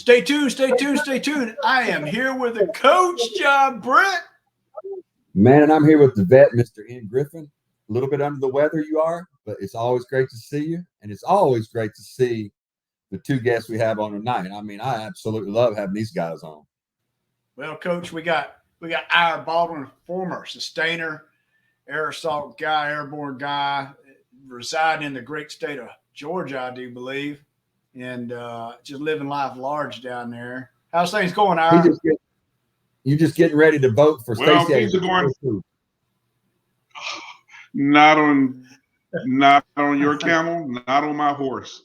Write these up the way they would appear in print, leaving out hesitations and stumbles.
Stay tuned, stay tuned, stay tuned. I am here with the coach, John Brett. Man, and I'm here with the vet, Mr. Ian Griffin. A little bit under the weather you are, but it's always great to see you. And it's always great to see the two guests we have on tonight. I mean, I absolutely love having these guys on. Well, Coach, we got our Baldwin, former sustainer, air assault guy, airborne guy, residing in the great state of Georgia, I do believe, and just living life large down there. How's things going, Ira? You just getting ready to vote for Well, Stacey? things are going not on your camel, not on my horse.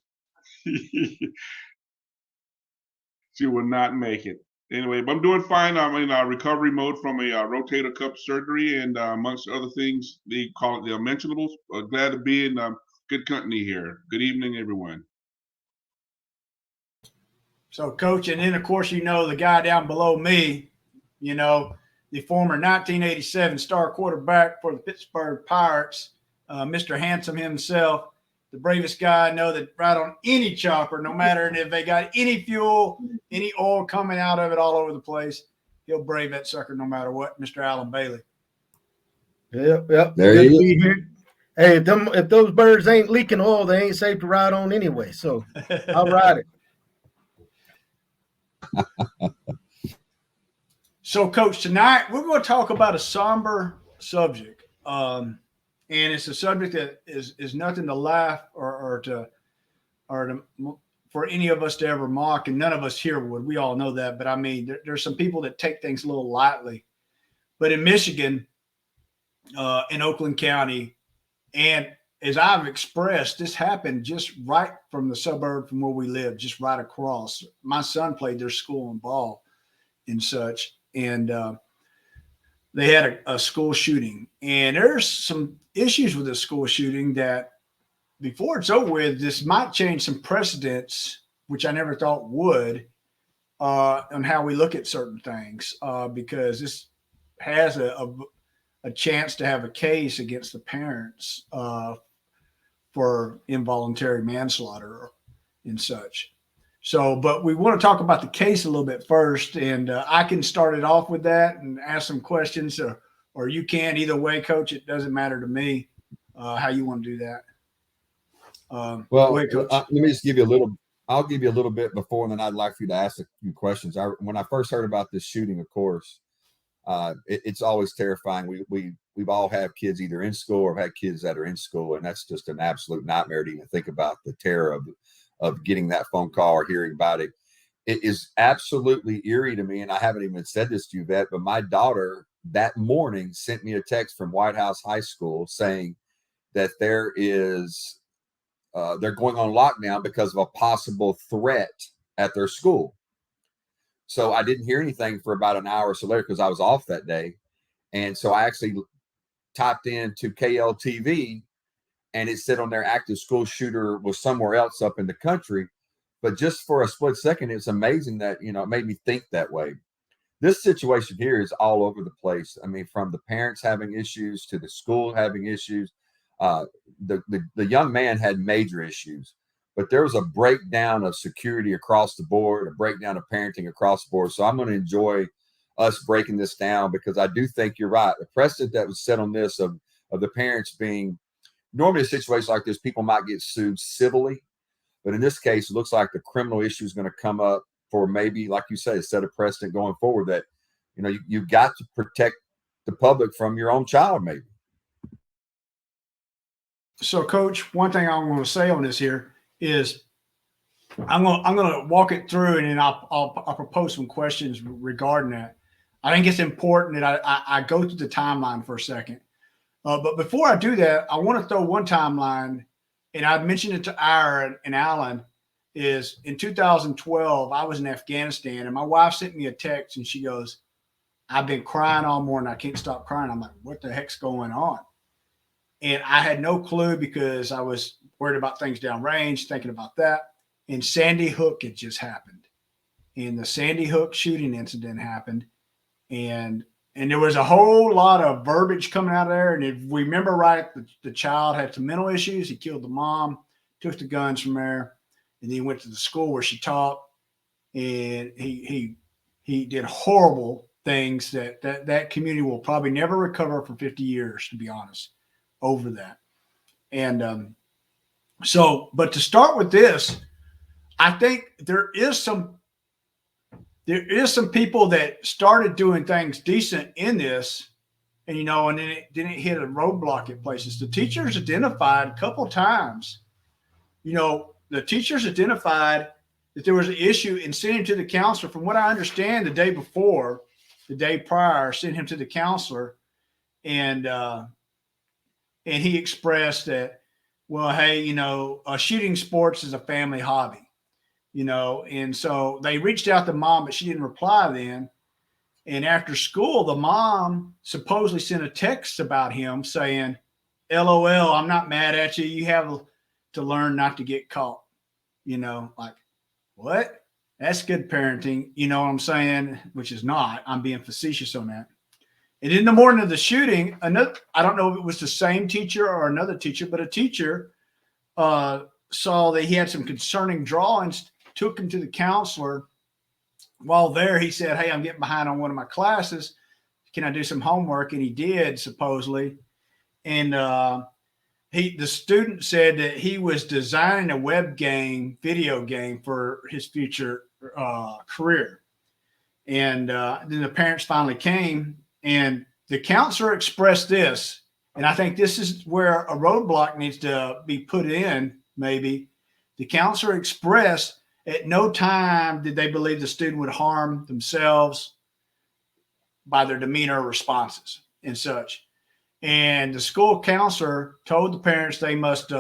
She will not make it. Anyway, but I'm doing fine. I'm in recovery mode from a rotator cuff surgery, and amongst other things, they call it the unmentionables. Glad to be in good company here. Good evening, everyone. So, Coach, and then, of course, you know the guy down below me, you know, the former 1987 star quarterback for the Pittsburgh Pirates, Mr. Handsome himself, the bravest guy I know that ride on any chopper, no matter if they got any fuel, any oil coming out of it all over the place, he'll brave that sucker no matter what, Mr. Alan Bailey. Yep. There you go. Hey, if those birds ain't leaking oil, they ain't safe to ride on anyway. So I'll ride it. So, Coach, tonight we're going to talk about a somber subject, and it's a subject that is nothing to laugh or to for any of us to ever mock, and none of us here would. We all know that, but I mean, there's some people that take things a little lightly. But in Michigan, in Oakland County, and as I've expressed, this happened just right from the suburb from where we live, just right across. My son played their school in ball and such. And they had a school shooting. And there's some issues with the school shooting that before it's over with, this might change some precedents, which I never thought would, on how we look at certain things, because this has a chance to have a case against the parents for involuntary manslaughter and such. So, but we want to talk about the case a little bit first, and I can start it off with that and ask some questions, or you can. Either way, Coach, it doesn't matter to me how you want to do that. Well, ahead, let me just give you a little. I'll give you a little bit before, and then I'd like for you to ask a few questions. When I first heard about this shooting, of course, it's always terrifying. We've all have kids either in school or have had kids that are in school, and that's just an absolute nightmare to even think about the terror of getting that phone call or hearing about it. It is absolutely eerie to me, and I haven't even said this to you, Vet, but my daughter that morning sent me a text from White House High School saying that they're going on lockdown because of a possible threat at their school. So I didn't hear anything for about an hour or so later because I was off that day. And so I actually typed into KLTV, and it said on their active school shooter was somewhere else up in the country. But just for a split second, it's amazing that, it made me think that way. This situation here is all over the place. I mean, from the parents having issues to the school having issues. The young man had major issues, but there was a breakdown of security across the board, a breakdown of parenting across the board. So I'm going to enjoy us breaking this down, because I do think you're right. The precedent that was set on this of the parents being, normally a situation like this, people might get sued civilly, but in this case, it looks like the criminal issue is going to come up for maybe, like you say, a set of precedent going forward that, you've got to protect the public from your own child, maybe. So, Coach, one thing I'm going to say on this here is I'm going to walk it through, and then I'll propose some questions regarding that. I think it's important that I go through the timeline for a second. But before I do that, I want to throw one timeline, and I've mentioned it to Ira and Alan, is in 2012, I was in Afghanistan, and my wife sent me a text, and she goes, "I've been crying all morning. I can't stop crying." I'm like, what the heck's going on? And I had no clue because I was worried about things downrange, thinking about that. And Sandy Hook had just happened. And the Sandy Hook shooting incident happened. And there was a whole lot of verbiage coming out of there. And if we remember right, the child had some mental issues. He killed the mom, took the guns from there, and then he went to the school where she taught. and he did horrible things that community will probably never recover for 50 years, to be honest, over that. And so, but to start with this, I think there is some people that started doing things decent in this, and and then it didn't hit a roadblock at places. The teachers identified a couple times. The teachers identified that there was an issue and sent him to the counselor. From what I understand, the day prior, sent him to the counselor, and he expressed that, well, hey, shooting sports is a family hobby. And so they reached out to mom, but she didn't reply then. And after school, the mom supposedly sent a text about him saying, LOL, I'm not mad at you. You have to learn not to get caught. Like, what? That's good parenting. You know what I'm saying? Which is not. I'm being facetious on that. And in the morning of the shooting, I don't know if it was the same teacher or another teacher, but a teacher saw that he had some concerning drawings, took him to the counselor. While there, he said, hey, I'm getting behind on one of my classes. Can I do some homework? And he did, supposedly. And the student said that he was designing a video game for his future career. And then the parents finally came, and the counselor expressed this. And I think this is where a roadblock needs to be put in, maybe. The counselor expressed at no time did they believe the student would harm themselves by their demeanor or responses and such. And the school counselor told the parents they must,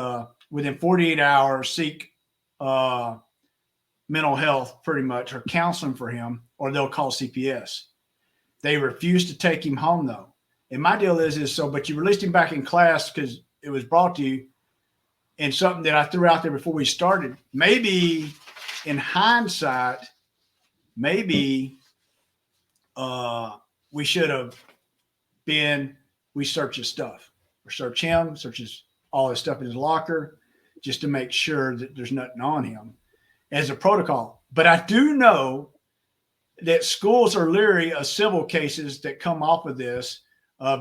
within 48 hours, seek mental health, pretty much, or counseling for him, or they'll call CPS. They refused to take him home, though. And my deal is but you released him back in class because it was brought to you, and something that I threw out there before we started. Maybe in hindsight, maybe we should have we search his stuff, or search him, searches all his stuff in his locker, just to make sure that there's nothing on him as a protocol. But I do know that schools are leery of civil cases that come off of this.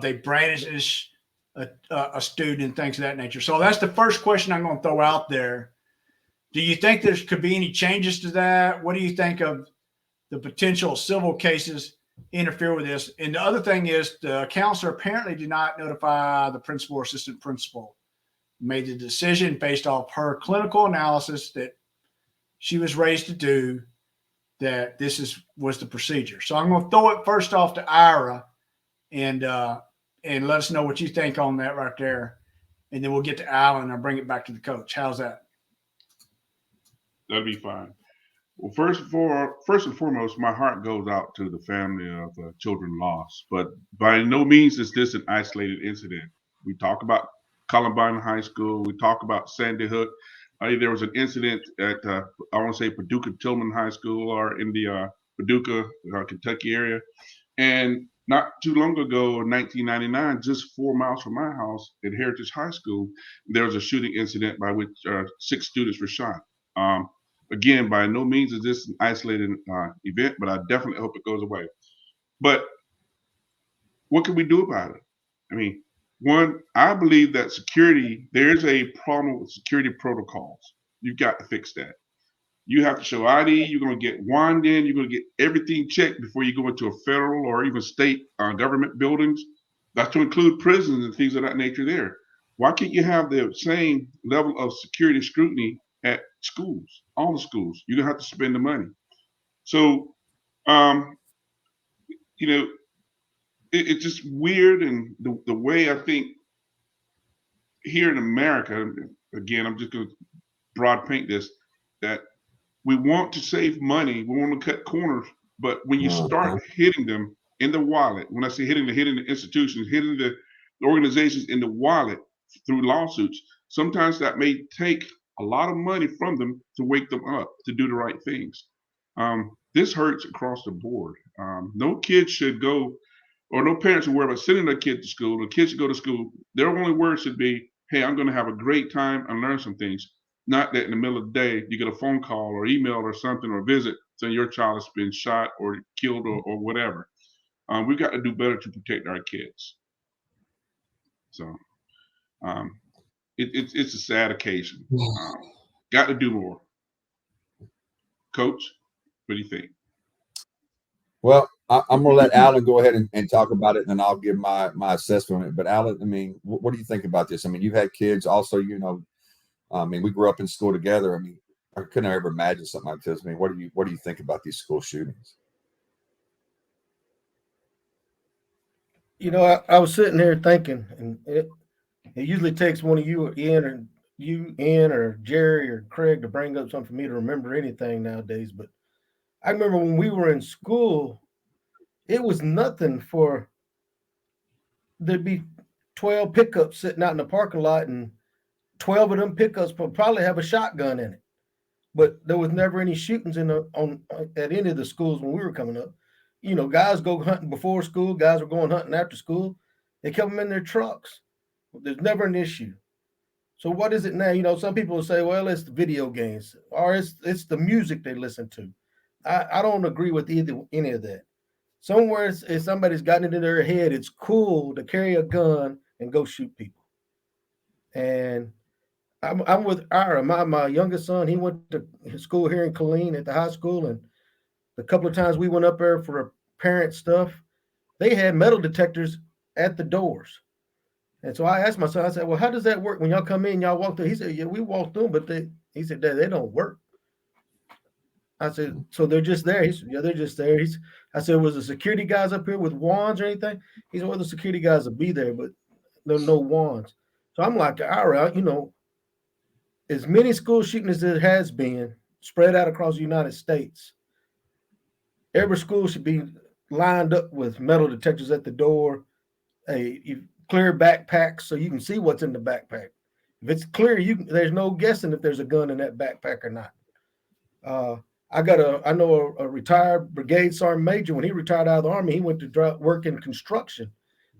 They brandish a student and things of that nature. So that's the first question I'm going to throw out there. Do you think there could be any changes to that? What do you think of the potential civil cases interfere with this? And the other thing is, the counselor apparently did not notify the principal or assistant principal. Made the decision based off her clinical analysis that she was raised to do, that this was the procedure. So I'm going to throw it first off to Ira, and let us know what you think on that right there. And then we'll get to Alan and bring it back to the coach. How's that? That'll be fine. Well, first and foremost, my heart goes out to the family of children lost. But by no means is this an isolated incident. We talk about Columbine High School. We talk about Sandy Hook. There was an incident at, I want to say, Paducah Tillman High School, or in the Paducah, Kentucky area. And not too long ago, in 1999, just 4 miles from my house at Heritage High School, there was a shooting incident by which 6 students were shot. Again, by no means is this an isolated event, but I definitely hope it goes away. But what can we do about it? I mean, one, I believe that there's a problem with security protocols. You've got to fix that. You have to show ID. You're going to get wand in. You're going to get everything checked before you go into a federal or even state government buildings. That's to include prisons and things of that nature there. Why can't you have the same level of security scrutiny at schools, all the schools? You're going to have to spend the money. So, it's just weird. And the way I think here in America, again, I'm just going to broad paint this, that we want to save money. We want to cut corners. But when you start hitting them in the wallet, when I say hitting the institutions, hitting the organizations in the wallet through lawsuits, sometimes that may take a lot of money from them to wake them up to do the right things. This hurts across the board. No kid should go, or no parents should worry about sending their kid to school. The kids should go to school. Their only word should be, hey, I'm going to have a great time and learn some things. Not that in the middle of the day, you get a phone call or email or something, or visit, So your child has been shot or killed or whatever. We've got to do better to protect our kids. So it's a sad occasion. Got to do more. Coach, what do you think? Well, I'm going to let Alan go ahead and talk about it, and then I'll give my assessment on it. But Alan, I mean, what do you think about this? I mean, you've had kids also, you know, I mean, we grew up in school together. I mean, I couldn't ever imagine something like this. I mean, what do you think about these school shootings? You know, I was sitting here thinking, and it usually takes one of you, Ian, or Jerry, or Craig to bring up something for me to remember anything nowadays. But I remember when we were in school, it was nothing for there'd be 12 pickups sitting out in the parking lot, and 12 of them pickups would probably have a shotgun in it. But there was never any shootings at any of the schools when we were coming up. You know, guys go hunting before school, guys were going hunting after school. They kept them in their trucks. There's never an issue. So what is it now? You know, some people will say, well, it's the video games, or it's the music they listen to. I don't agree with any of that. Somewhere if somebody's gotten it in their head, it's cool to carry a gun and go shoot people. And I'm with Ira. My youngest son, he went to school here in Killeen at the high school, and the couple of times we went up there for parent stuff, they had metal detectors at the doors. And so I asked my son, I said, well, how does that work when y'all come in, y'all walk through? He said, yeah, we walk through, but he said, Dad, they don't work. I said, so they're just there? He said, yeah, they're just there. I said, was the security guys up here with wands or anything? He said, well, the security guys will be there, but there are no wands. So I'm like, all right, you know, as many school shootings as there has been spread out across the United States, every school should be lined up with metal detectors at the door, clear backpacks so you can see what's in the backpack. If it's clear, there's no guessing if there's a gun in that backpack or not. I know a retired brigade sergeant major. When he retired out of the Army, he went to work in construction,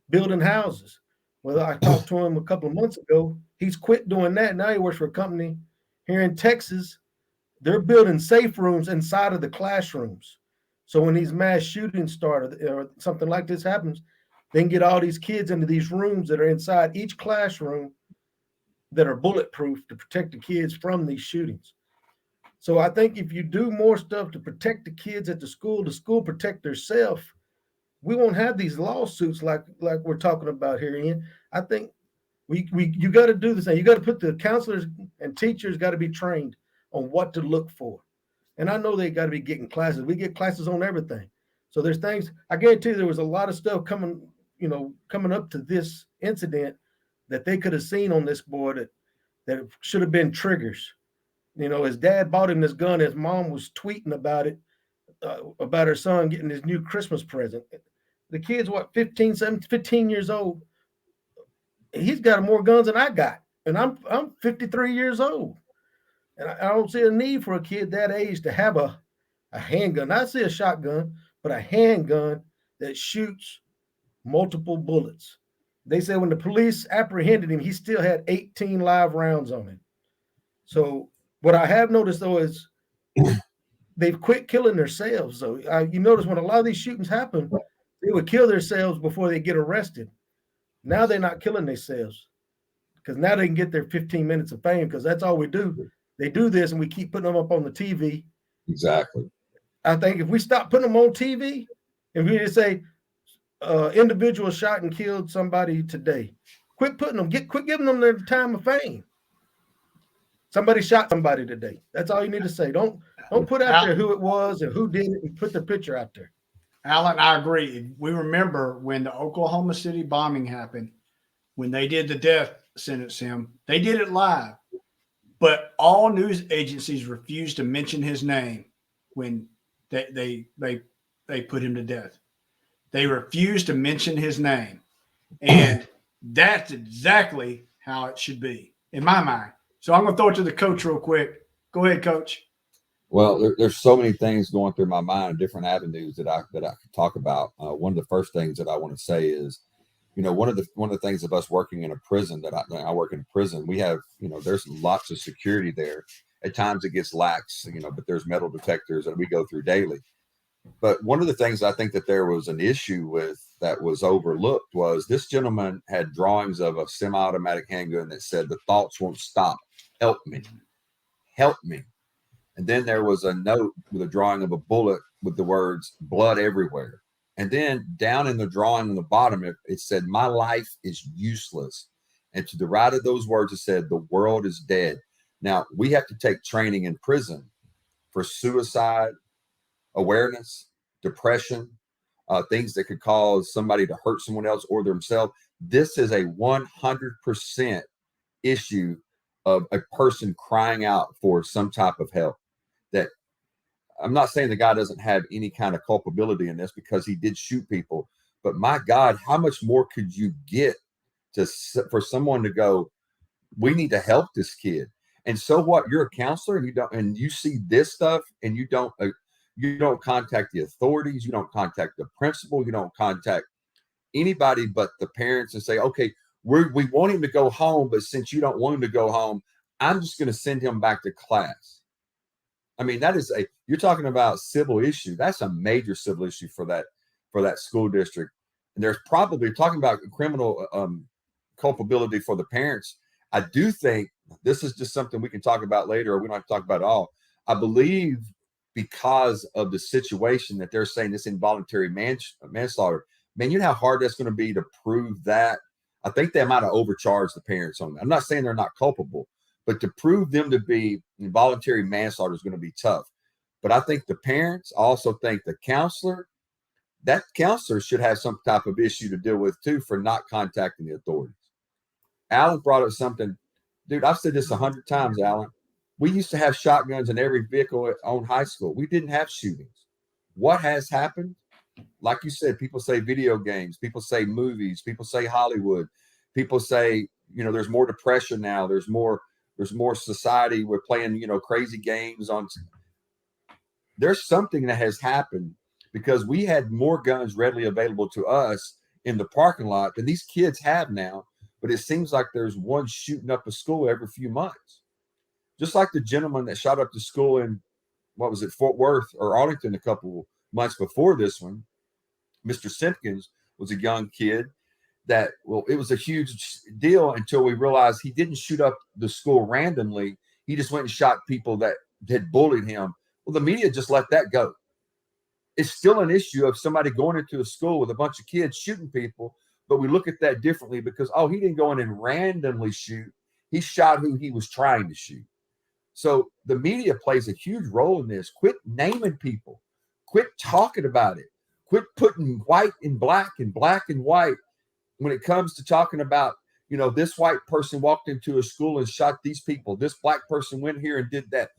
building houses. Well, I talked to him a couple of months ago. He's quit doing that. Now he works for a company here in Texas. They're building safe rooms inside of the classrooms. So when these mass shootings start or something like this happens, they can get all these kids into these rooms that are inside each classroom that are bulletproof to protect the kids from these shootings. So I think if you do more stuff to protect the kids at the school protect themselves, we won't have these lawsuits like we're talking about here, Ian. I think you got to do this thing. You got to put the counselors and teachers got to be trained on what to look for. And I know they got to be getting classes. We get classes on everything. So there's things, I guarantee you there was a lot of stuff coming up to this incident that they could have seen on this board that should have been triggers. You know, his dad bought him this gun. His mom was tweeting about it, about her son getting his new Christmas present. The kid's 15 years old. He's got more guns than I got. And I'm 53 years old. And I don't see a need for a kid that age to have a handgun. I see a shotgun, but a handgun that shoots multiple bullets. They said when the police apprehended him, he still had 18 live rounds on him. So what I have noticed, though, is they've quit killing themselves. So you notice when a lot of these shootings happen, they would kill themselves before they get arrested. Now they're not killing themselves because now they can get their 15 minutes of fame because that's all we do. They do this and we keep putting them up on the TV. Exactly. I think if we stop putting them on TV and we just say individual shot and killed somebody today, quit giving them their time of fame. Somebody shot somebody today. That's all you need to say. Don't put out there who it was and who did it and put the picture out there. Alan, I agree. We remember when the Oklahoma City bombing happened, when they did the death sentence him, they did it live. But all news agencies refused to mention his name when they put him to death. They refused to mention his name. And that's exactly how it should be, in my mind. So I'm going to throw it to the coach real quick. Go ahead, Coach. Well, there's so many things going through my mind, different avenues that I could talk about. One of the first things that I want to say is, you know, one of the things of us working in a prison that I work in a prison, we have, you know, there's lots of security there, At times it gets lax, but there's metal detectors that we go through daily. But one of the things I think that there was an issue with that was overlooked was this gentleman had drawings of a semi-automatic handgun that said, "The thoughts won't stop. Help me. Help me." And then there was a note with a drawing of a bullet with the words "blood everywhere." And then down in the drawing on the bottom, it said, "My life is useless." And to the right of those words, it said, "The world is dead." Now, we have to take training in prison for suicide awareness, depression, things that could cause somebody to hurt someone else or themselves. This is a 100% issue of a person crying out for some type of help. That I'm not saying the guy doesn't have any kind of culpability in this, because he did shoot people, but my God, how much more could you get for someone to go, "We need to help this kid"? And so what? You're a counselor and you see this stuff and you don't contact the authorities, you don't contact the principal, you don't contact anybody but the parents and say, "Okay, we want him to go home, but since you don't want him to go home, I'm just going to send him back to class." I mean, you're talking about civil issue. That's a major civil issue for that school district. And there's probably talking about criminal culpability for the parents. I do think this is just something we can talk about later, or we don't have to talk about it all. I believe because of the situation that they're saying this involuntary manslaughter, man, you know how hard that's going to be to prove that. I think they might have overcharged the parents on that. I'm not saying they're not culpable, but to prove them to be involuntary manslaughter is going to be tough. But I think the parents also think that counselor should have some type of issue to deal with too for not contacting the authorities. Alan brought up something. Dude, I've said this 100 times, Alan. We used to have shotguns in every vehicle on high school. We didn't have shootings. What has happened? Like you said, people say video games, people say movies, people say Hollywood, people say, there's more depression now. There's more society. We're playing, crazy games on. There's something that has happened because we had more guns readily available to us in the parking lot than these kids have now. But it seems like there's one shooting up a school every few months. Just like the gentleman that shot up the school in, Fort Worth or Arlington a couple months before this one. Mr. Simpkins was a young kid it was a huge deal until we realized he didn't shoot up the school randomly. He just went and shot people that had bullied him. Well, the media just let that go. It's still an issue of somebody going into a school with a bunch of kids shooting people, but we look at that differently because, he didn't go in and randomly shoot. He shot who he was trying to shoot. So the media plays a huge role in this. Quit naming people. Quit talking about it. Quit putting white and black and black and white when it comes to talking about, this white person walked into a school and shot these people. This black person went here and did that.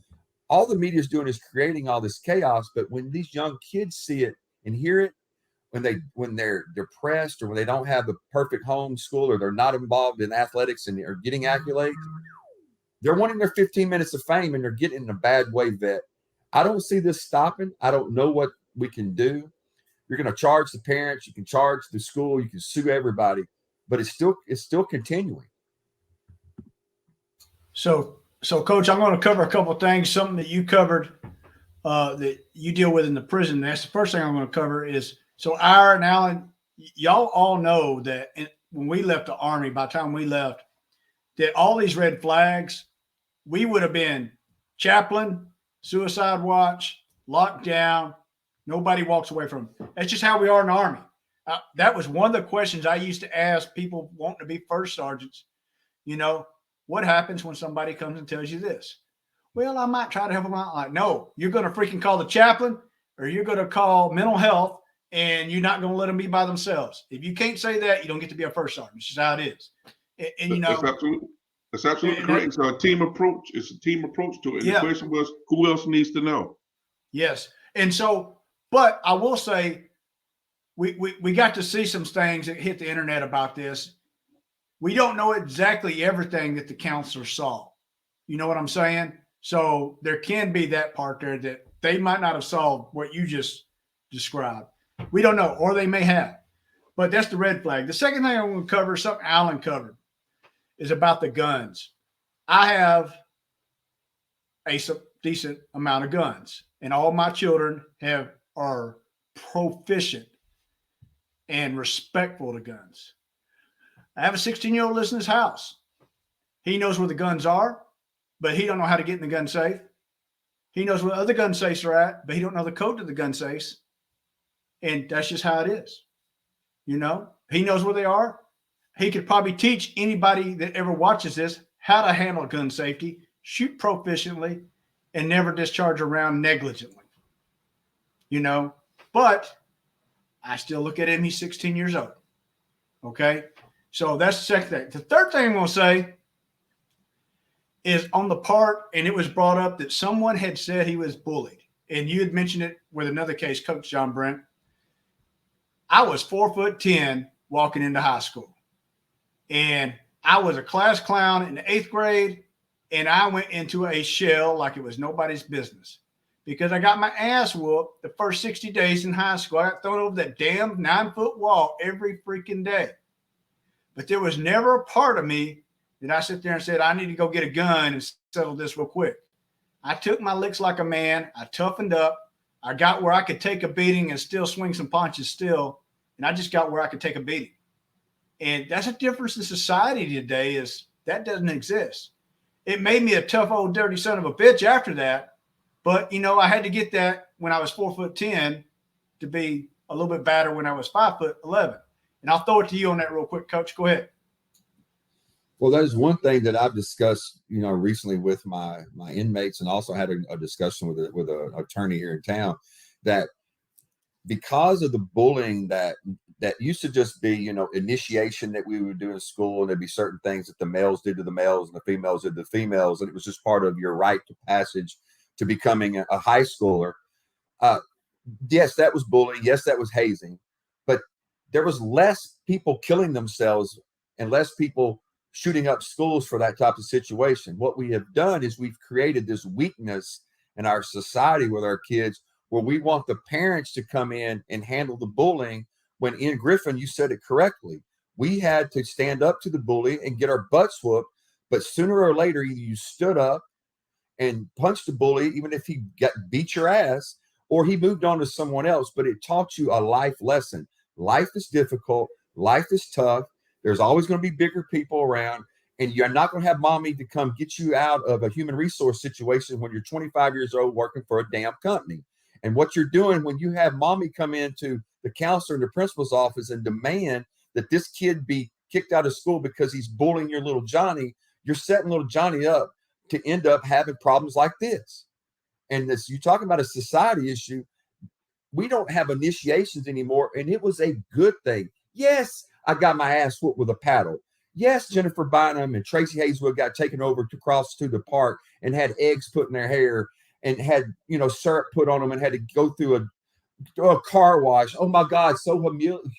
All the media is doing is creating all this chaos. But when these young kids see it and hear it, when they're depressed or when they don't have the perfect home school or they're not involved in athletics and are getting accolades, they're wanting their 15 minutes of fame and they're getting in a bad way, Vet. I don't see this stopping. I don't know what we can do. You're going to charge the parents. You can charge the school. You can sue everybody, but it's still continuing. So Coach, I'm going to cover a couple of things. Something that you covered that you deal with in the prison. That's the first thing I'm going to cover is, so Ira and Alan, y'all all know that when we left the Army, by the time we left, that all these red flags, we would have been chaplain, suicide watch, locked down. Nobody walks away from them. That's just how we are in the Army. That was one of the questions I used to ask people wanting to be first sergeants. What happens when somebody comes and tells you this? Well, I might try to help them out. Like, no, you're going to freaking call the chaplain or you're going to call mental health and you're not going to let them be by themselves. If you can't say that, you don't get to be a first sergeant. It's just how it is. And That's absolutely correct. It's a team approach. It's a team approach to it. And the question was, who else needs to know? Yes. And so, but I will say, we got to see some things that hit the internet about this. We don't know exactly everything that the counselor saw. You know what I'm saying? So there can be that part there that they might not have saw what you just described. We don't know, or they may have. But that's the red flag. The second thing I want to cover, something Alan covered, is about the guns. I have decent amount of guns, and all my children are proficient and respectful to guns. I have a 16-year-old lives in his house. He knows where the guns are, but he don't know how to get in the gun safe. He knows where other gun safes are at, but he don't know the code to the gun safes. And that's just how it is. You know, he knows where they are. He could probably teach anybody that ever watches this how to handle gun safety, shoot proficiently, and never discharge a round negligently. You know, but I still look at him, he's 16 years old. Okay? So that's the second thing. The third thing I'm going to say is on the part, and it was brought up that someone had said he was bullied. And you had mentioned it with another case, Coach John Brent. I was 4'10" walking into high school. And I was a class clown in the 8th grade, and I went into a shell like it was nobody's business because I got my ass whooped the first 60 days in high school. I got thrown over that damn 9-foot wall every freaking day. But there was never a part of me that I sit there and said, I need to go get a gun and settle this real quick. I took my licks like a man. I toughened up. I got where I could take a beating and still swing some punches still. And I just got where I could take a beating. And that's a difference in society today is that doesn't exist. It made me a tough old dirty son of a bitch after that. But, you know, I had to get that when I was 4'10" to be a little bit better when I was 5'11". And I'll throw it to you on that real quick, Coach. Go ahead. Well, that is one thing that I've discussed, you know, recently with my inmates, and also had a discussion with an attorney here in town, that because of the bullying that used to just be, you know, initiation that we would do in school, and there'd be certain things that the males did to the males and the females did to the females, and it was just part of your rite of passage to becoming a high schooler. Yes, that was bullying. Yes, that was hazing, but there was less people killing themselves and less people shooting up schools for that type of situation. What we have done is we've created this weakness in our society with our kids where we want the parents to come in and handle the bullying, when in Griffin, you said it correctly. We had to stand up to the bully and get our butts whooped, but sooner or later, either you stood up and punched the bully, even if he beat your ass, or he moved on to someone else, but it taught you a life lesson. Life is difficult. Life is tough. There's always going to be bigger people around, and you're not going to have mommy to come get you out of a human resource situation when you're 25 years old working for a damn company. And what you're doing when you have mommy come into the counselor in the principal's office and demand that this kid be kicked out of school because he's bullying your little Johnny, you're setting little Johnny up to end up having problems like this. And this, you're talking about a society issue. We don't have initiations anymore, and it was a good thing. Yes, I got my ass whooped with a paddle. Yes, Jennifer Bynum and Tracy Hazelwood got taken over to cross to the park and had eggs put in their hair and had, you know, syrup put on them and had to go through a car wash. Oh my God, so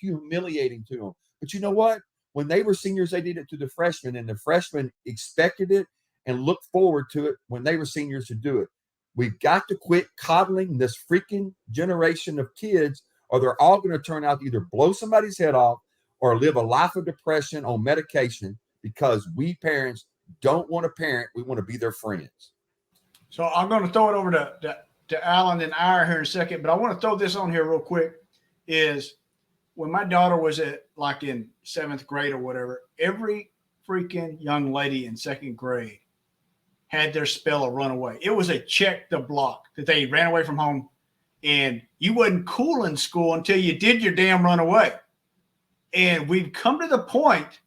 humiliating to them. But you know what? When they were seniors, they did it to the freshmen, and the freshmen expected it and looked forward to it when they were seniors to do it. We've got to quit coddling this freaking generation of kids, or they're all going to turn out to either blow somebody's head off or live a life of depression on medication, because we parents don't want to parent. We want to be their friends. So I'm going to throw it over to Alan and Ira here in a second, but I want to throw this on here real quick. Is when my daughter was in 7th grade or whatever, every freaking young lady in 2nd grade had their spell of runaway. It was a check the block that they ran away from home, and you wasn't cool in school until you did your damn runaway. And we've come to the point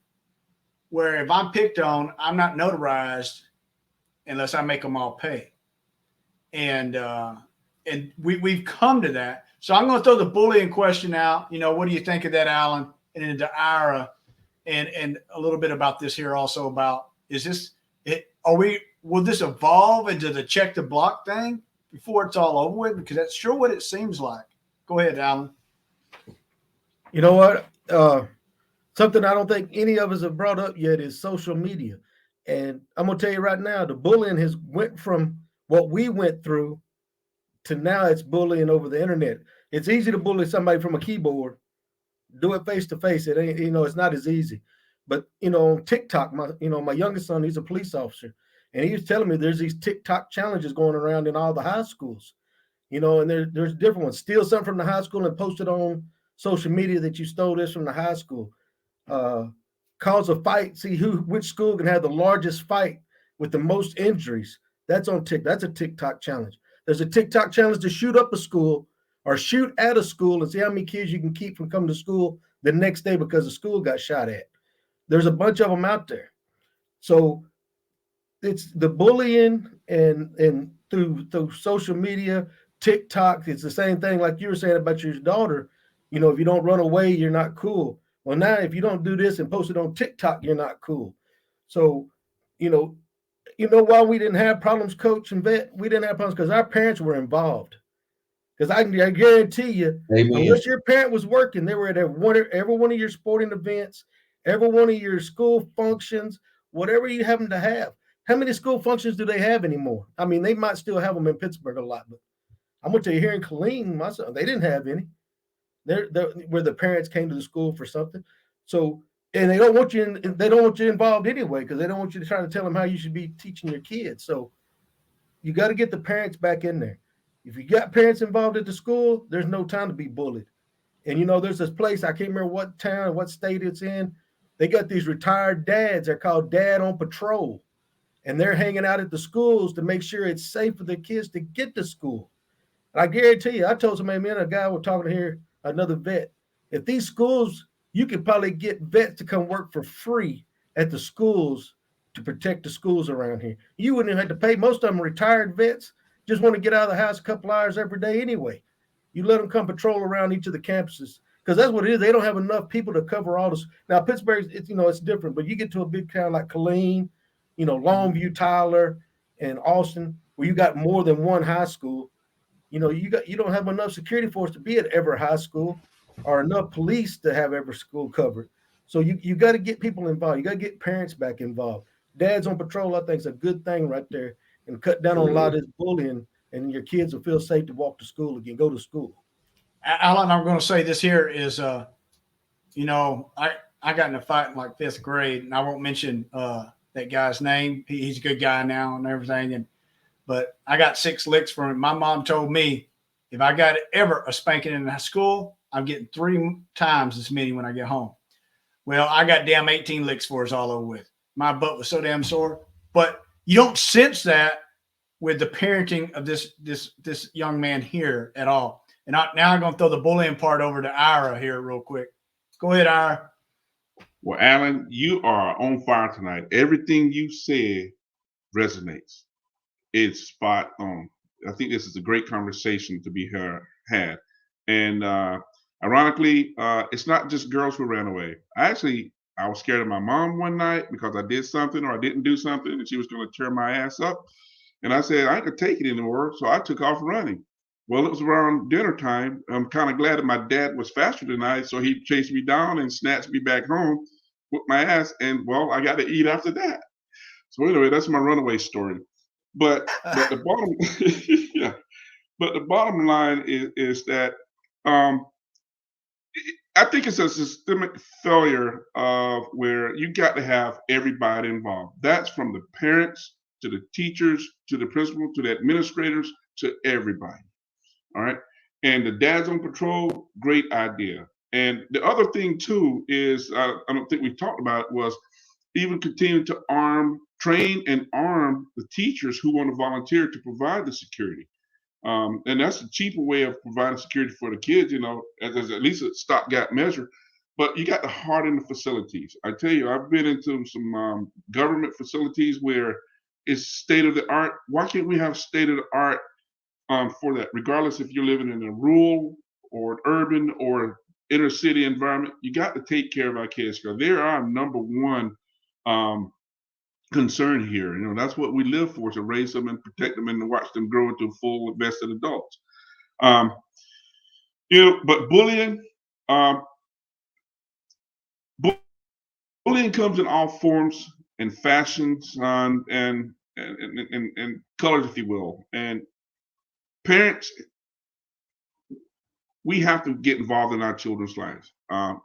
where if I'm picked on, I'm not notarized unless I make them all pay. And we've come to that. So I'm going to throw the bullying question out. You know, what do you think of that, Alan? And into Ira, and a little bit about this here also about, will this evolve into the check the block thing before it's all over with? Because that's sure what it seems like. Go ahead, Alan. You know what? Something I don't think any of us have brought up yet is social media. And I'm going to tell you right now, the bullying has went from what we went through to now it's bullying over the internet. It's easy to bully somebody from a keyboard. Do it face to face. It ain't, it's not as easy. But, on TikTok, my youngest son, he's a police officer. And he was telling me there's these TikTok challenges going around in all the high schools, and there's different ones. Steal something from the high school and post it on social media that you stole this from the high school. Cause a fight, see which school can have the largest fight with the most injuries. That's on TikTok. That's a TikTok challenge. There's a TikTok challenge to shoot up a school or shoot at a school and see how many kids you can keep from coming to school the next day because the school got shot at. There's a bunch of them out there. So it's the bullying and through social media, TikTok. It's the same thing like you were saying about your daughter. If you don't run away, you're not cool. Well, now if you don't do this and post it on TikTok, you're not cool. So, why we didn't have problems, Coach and Vet? We didn't have problems because our parents were involved. Because I guarantee you, Amen. unless your parent was working, they were at every one of your sporting events, every one of your school functions, whatever you happen to have. How many school functions do they have anymore? I mean, they might still have them in Pittsburgh a lot, but I'm going to tell you, here in Killeen, my son, they didn't have any. They're where the parents came to the school for something. So, and they don't want you involved anyway, because they don't want you to try to tell them how you should be teaching your kids. So you got to get the parents back in there. If you got parents involved at the school, there's no time to be bullied. And there's this place, I can't remember what town, what state it's in. They got these retired dads. They're called Dad on Patrol. And they're hanging out at the schools to make sure it's safe for the kids to get to school. And I guarantee you, I told somebody, man, a guy was talking here, another vet. If these schools, you could probably get vets to come work for free at the schools to protect the schools around here. You wouldn't even have to pay. Most of them retired vets just want to get out of the house a couple hours every day anyway. You let them come patrol around each of the campuses because that's what it is. They don't have enough people to cover all this. Now, Pittsburgh, it's different, but you get to a big town like Killeen, Longview, Tyler, and Austin, where you got more than one high school. You don't have enough security force to be at every high school or enough police to have every school covered. So you got to get people involved. You got to get parents back involved. Dads on patrol, I think, is a good thing right there, and cut down on a lot of this bullying, and your kids will feel safe to walk to school again, go to school. Alan, I'm going to say this here is, I got in a fight in like 5th grade, and I won't mention that guy's name. He's a good guy now and everything, but I got 6 licks from him. My mom told me if I got ever a spanking in school, I'm getting 3 times as many when I get home. Well, I got damn 18 licks for us all over with. My butt was so damn sore. But you don't sense that with the parenting of this young man here at all. And now I'm going to throw the bullying part over to Ira here real quick. Go ahead, Ira. Well, Alan, you are on fire tonight. Everything you said resonates. It's spot on. I think this is a great conversation to be had. And ironically, it's not just girls who ran away. I was scared of my mom one night because I did something or I didn't do something and she was going to tear my ass up. And I said, I could take it anymore. So I took off running. Well, it was around dinner time. I'm kind of glad that my dad was faster than I, so he chased me down and snatched me back home with my ass. And well, I got to eat after that. So anyway, that's my runaway story. But the bottom, yeah. But the bottom line is that I think it's a systemic failure of where you got to have everybody involved. That's from the parents to the teachers to the principal to the administrators to everybody. All right. And the dads on patrol, great idea. And the other thing too is I don't think we talked about it, was even continue to train and arm the teachers who want to volunteer to provide the security. And that's a cheaper way of providing security for the kids, as at least a stopgap measure. But you got to harden the facilities. I tell you, I've been into some government facilities where it's state of the art. Why can't we have state of the art for that? Regardless if you're living in a rural or an urban or inner city environment, you got to take care of our kids because they're our number one concern here. That's what we live for, to raise them and protect them and to watch them grow into full vested adults. But bullying, bullying comes in all forms and fashions and colors, if you will. And parents, we have to get involved in our children's lives. I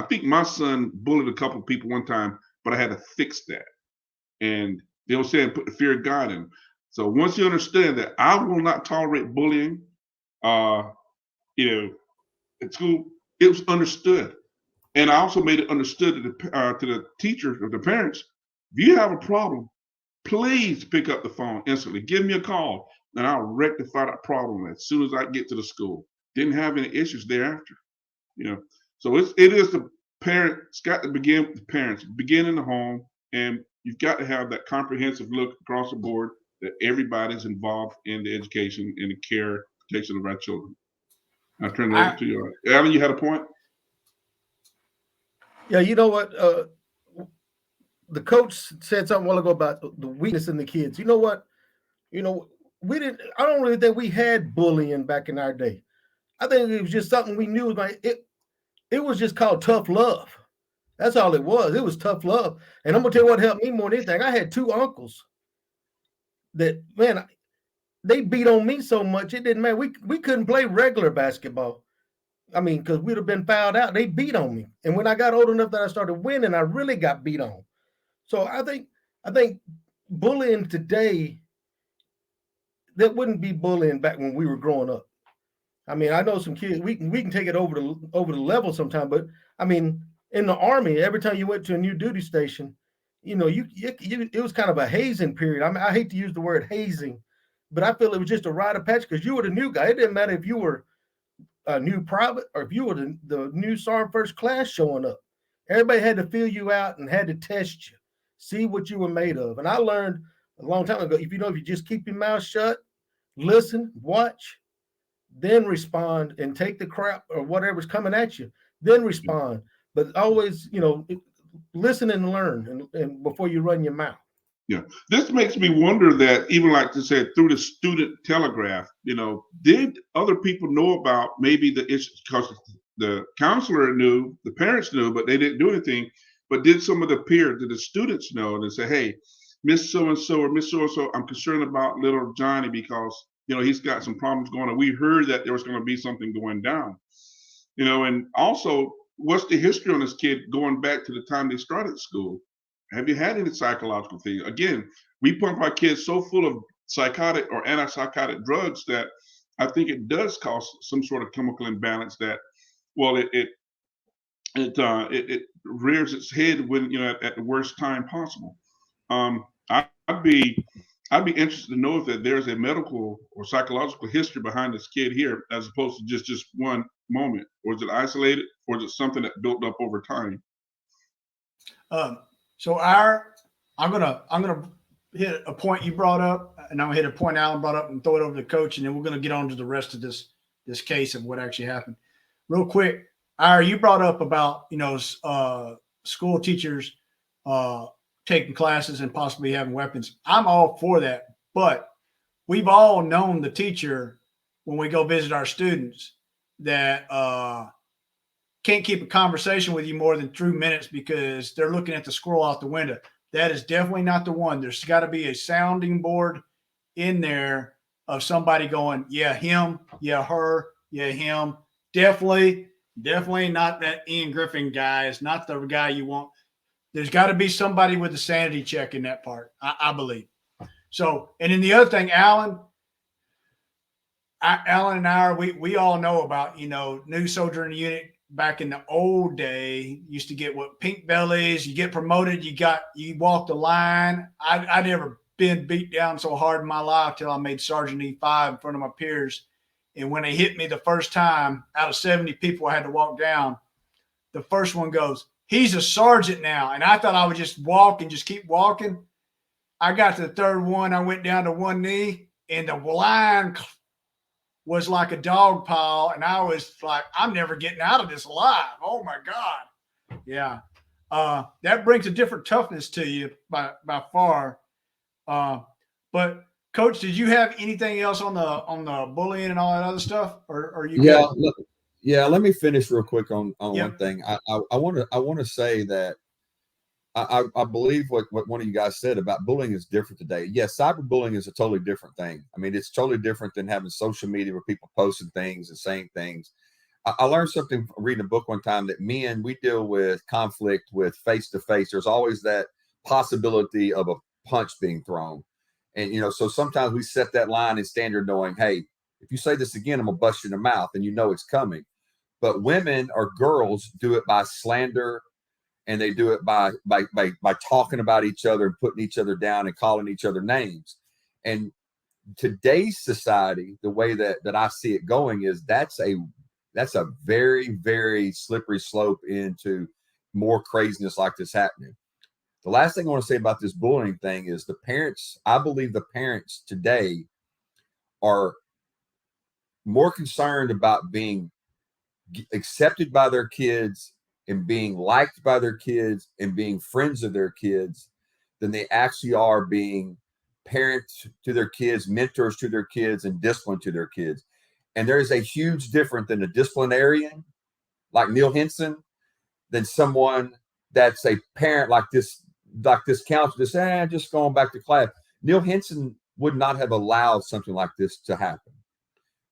think my son bullied a couple of people one time, but I had to fix that. And They were saying put the fear of God in. So once you understand that I will not tolerate bullying, you know, at school, it was understood. And I also made it understood to the teachers or the parents, if you have a problem, please pick up the phone instantly. Give me a call, and I'll rectify that problem as soon as I get to the school. Didn't have any issues thereafter. You know, so it is the parent. It's got to begin with the parents, begin in the home, and you've got to have that comprehensive look across the board that everybody's involved in the education and the care, protection of our children. I'll turn it over to you. Alan, you had a point? Yeah, you know what? The coach said something a while ago about the weakness in the kids. You know what? You know, we didn't. I don't really think we had bullying back in our day. I think it was just something we knew. Like it was just called tough love. That's all it was. It was tough love. And I'm gonna tell you what helped me more than anything. I had two uncles that, man, they beat on me so much it didn't matter. We couldn't play regular basketball. I mean, because we'd have been fouled out. They beat on me. And when I got old enough that I started winning, I really got beat on. So I think bullying today, that wouldn't be bullying back when we were growing up. I mean, I know some kids, we can take it over the level sometime, but I mean, in the Army, every time you went to a new duty station, you know, it was kind of a hazing period. I mean, I hate to use the word hazing, but I feel it was just a rite of passage because you were the new guy. It didn't matter if you were a new private or if you were the new Sergeant First Class showing up. Everybody had to feel you out and had to test you, see what you were made of. And I learned a long time ago, if you just keep your mouth shut, listen, watch, then respond and take the crap or whatever's coming at you, then respond. But always, listen and learn and before you run your mouth. Yeah, this makes me wonder that even like I said, through the student telegraph, did other people know about maybe the issues because the counselor knew, the parents knew, but they didn't do anything. But did some of the peers, did the students know and say, hey, Miss So-and-so or Miss So-and-so, I'm concerned about little Johnny because, he's got some problems going on. We heard that there was going to be something going down, and also what's the history on this kid going back to the time they started school? Have you had any psychological things? Again, we pump our kids so full of psychotic or antipsychotic drugs that I think it does cause some sort of chemical imbalance that, well, it rears its head when, at the worst time possible. I'd be interested to know if that there's a medical or psychological history behind this kid here, as opposed to just one moment. Or is it isolated, or is it something that built up over time? So I'm gonna hit a point you brought up, and I'm gonna hit a point Alan brought up, and throw it over to the coach, and then we're gonna get on to the rest of this case of what actually happened. Real quick, you brought up about school teachers taking classes and possibly having weapons. I'm all for that, but we've all known the teacher when we go visit our students that can't keep a conversation with you more than 3 minutes because they're looking at the squirrel out the window. That is definitely not the one. There's got to be a sounding board in there of somebody going, yeah, him, yeah, her, yeah, him. Definitely not that Ian Griffin guy. It's not the guy you want. There's got to be somebody with a sanity check in that part, I believe. So, and then the other thing, Alan and I, we all know about, new soldier in the unit. Back in the old day, used to get pink bellies. You get promoted, you walk the line. I never been beat down so hard in my life till I made Sergeant E5 in front of my peers. And when they hit me the first time, out of 70 people I had to walk down, the first one goes, he's a sergeant now. And I thought I would just walk and just keep walking. I got to the third one. I went down to one knee, and the line was like a dog pile, and I was like, I'm never getting out of this alive. Oh my God. Yeah. That brings a different toughness to you by far. But Coach, did you have anything else on the bullying and all that other stuff? Or are you good? Yeah, let me finish real quick on Yep. one thing. I want to say that I believe what one of you guys said about bullying is different today. Yes, cyberbullying is a totally different thing. I mean, it's totally different than having social media where people posting things and saying things. I learned something reading a book one time that we deal with conflict with face-to-face. There's always that possibility of punch being thrown. And, so sometimes we set that line and standard knowing, hey, if you say this again, I'm going to bust you in the mouth, and it's coming. But women or girls do it by slander, and they do it by talking about each other and putting each other down and calling each other names. And today's society, the way that I see it going is that's a very, very slippery slope into more craziness like this happening. The last thing I want to say about this bullying thing is I believe the parents today are more concerned about being accepted by their kids and being liked by their kids and being friends of their kids than they actually are being parents to their kids, mentors to their kids, and discipline to their kids. And there is a huge difference than a disciplinarian like Neil Henson than someone that's a parent like this counselor just going back to class. Neil Henson would not have allowed something like this to happen.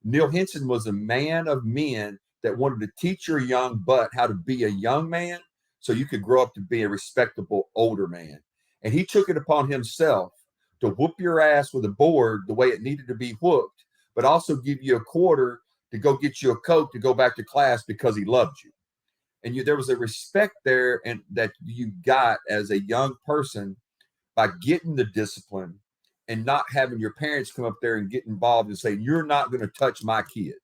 Neil Henson was a man of men that wanted to teach your young butt how to be a young man so you could grow up to be a respectable older man. And he took it upon himself to whoop your ass with a board the way it needed to be whooped, but also give you a quarter to go get you a Coke to go back to class because he loved you. And there was a respect there and that you got as a young person by getting the discipline and not having your parents come up there and get involved and say, you're not going to touch my kid.